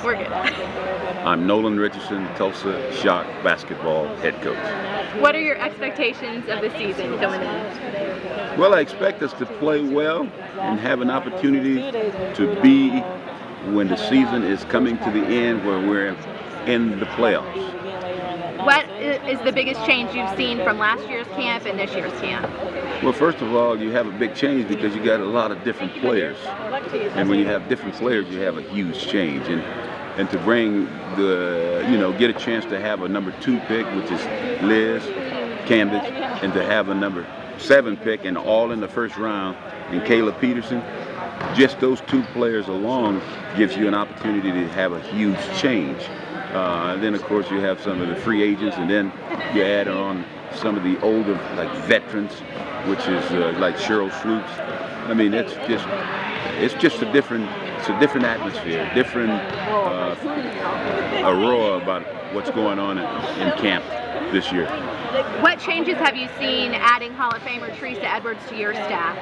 We're good. I'm Nolan Richardson, Tulsa Shock basketball head coach. What are your expectations of the season going in? Well, I expect us to play well and have an opportunity to be, when the season is coming to the end, where we're in the playoffs. What is the biggest change you've seen from last year's camp and this year's camp? Well, first of all, you have a big change because you got a lot of different players. And when you have different players, you have a huge change. And to bring the, get a chance to have a number 2 pick, which is Liz Canvas, and to have a number 7 pick, and all in the first round, and Kayla Peterson, just those 2 players alone gives you an opportunity to have a huge change. Then, of course, you have some of the free agents, and then you add on some of the older, like veterans, which is like Cheryl Swoops. I mean, it's just a different atmosphere, different aurora about what's going on in camp this year. What changes have you seen adding Hall of Famer Teresa Edwards to your staff?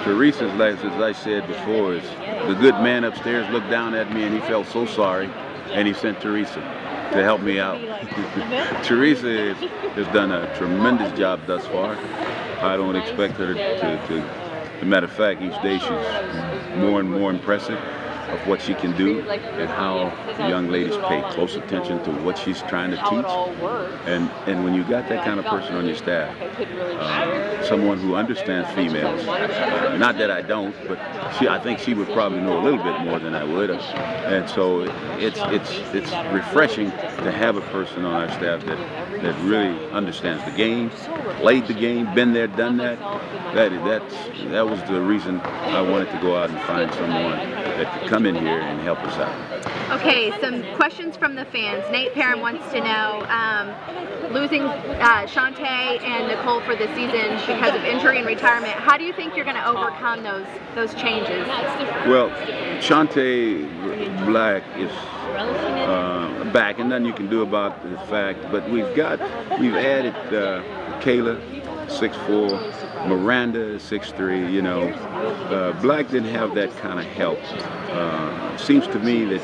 Teresa's, as I said before, is the good man upstairs looked down at me and he felt so sorry, and he sent Teresa to help me out. Teresa has done a tremendous job thus far. I don't expect her to as a matter of fact, each day she's more and more impressive of what she can do and how young ladies pay close attention to what she's trying to teach. And when you got that kind of person on your staff, someone who understands females, not that I don't, but I think she would probably know a little bit more than I would. And so it's refreshing to have a person on our staff that really understands the game, played the game, been there, done that. That was the reason I wanted to go out and find someone that could come in here and help us out. Okay, some questions from the fans. Nate Perrin wants to know, losing Shantae and Nicole for the season because of injury and retirement, how do you think you're going to overcome those changes? Well, Shantae Black is back, and nothing you can do about the fact, but we've added Kayla, 6'4", Miranda, 6'3", Black didn't have that kind of help. Seems to me that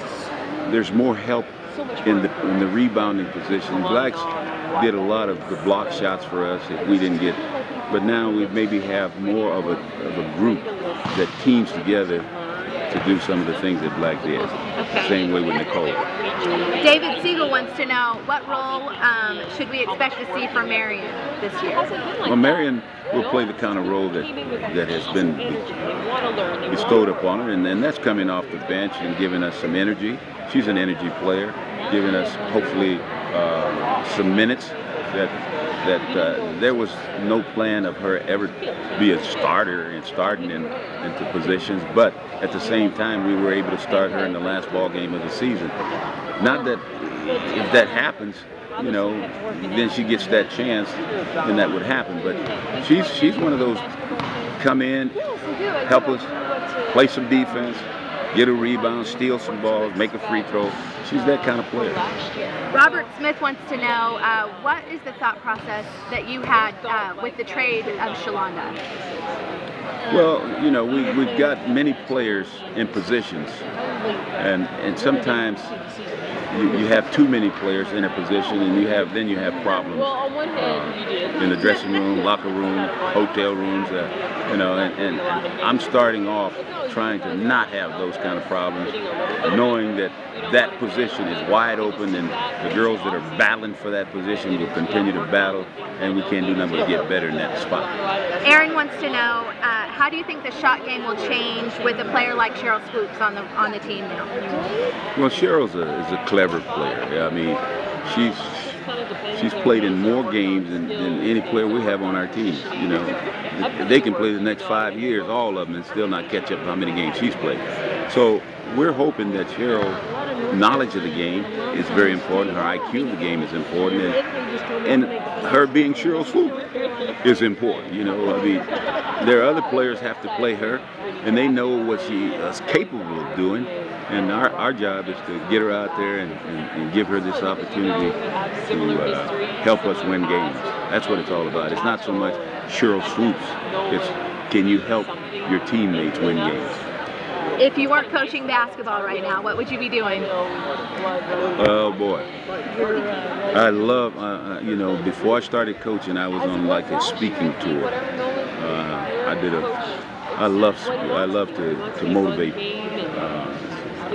there's more help in the rebounding position. Blacks did a lot of the block shots for us that we didn't get, but now we maybe have more of a group that teams together to do some of the things that Black did. Okay. Same way with Nicole. David Siegel wants to know, what role should we expect to see from Marion this year? Well, Marion will play the kind of role that has been bestowed upon her, and that's coming off the bench and giving us some energy. She's an energy player, giving us hopefully some minutes that there was no plan of her ever be a starter and starting into positions, but at the same time we were able to start her in the last ball game of the season. Not that if that happens, then she gets that chance, then that would happen. But she's one of those, come in, help us, play some defense, get a rebound, steal some balls, make a free throw. She's that kind of player. Robert Smith wants to know, what is the thought process that you had with the trade of Shalonda? Well, we've got many players in positions, and sometimes you have too many players in a position, and then you have problems in the dressing room, locker room, hotel rooms, and I'm starting off trying to not have those kind of problems, knowing that position is wide open, and the girls that are battling for that position will continue to battle, and we can't do nothing but get better in that spot. Aaron wants to know, how do you think the shot game will change with a player like Cheryl Swoops on the team now? Well, Cheryl's is a clever player. I mean, she's played in more games than any player we have on our team. They can play the next 5 years, all of them, and still not catch up to how many games she's played. So we're hoping that Cheryl's knowledge of the game is very important. Her IQ of the game is important, and her being Cheryl Swoop is important. I mean, there are other players have to play her, and they know what she is capable of doing. And our job is to get her out there and give her this opportunity to help us win games. That's what it's all about. It's not so much Cheryl Swoops. It's, can you help your teammates win games? If you weren't coaching basketball right now, what would you be doing? Oh boy, I love, you know, before I started coaching, I was on like a speaking tour. I love to motivate.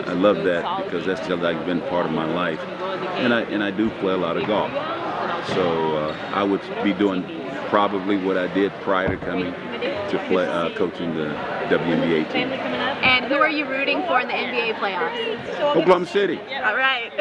I love that because that's just like been part of my life, and I do play a lot of golf. So I would be doing probably what I did prior to coming to play coaching the WNBA team. And who are you rooting for in the NBA playoffs? Oklahoma City. All right.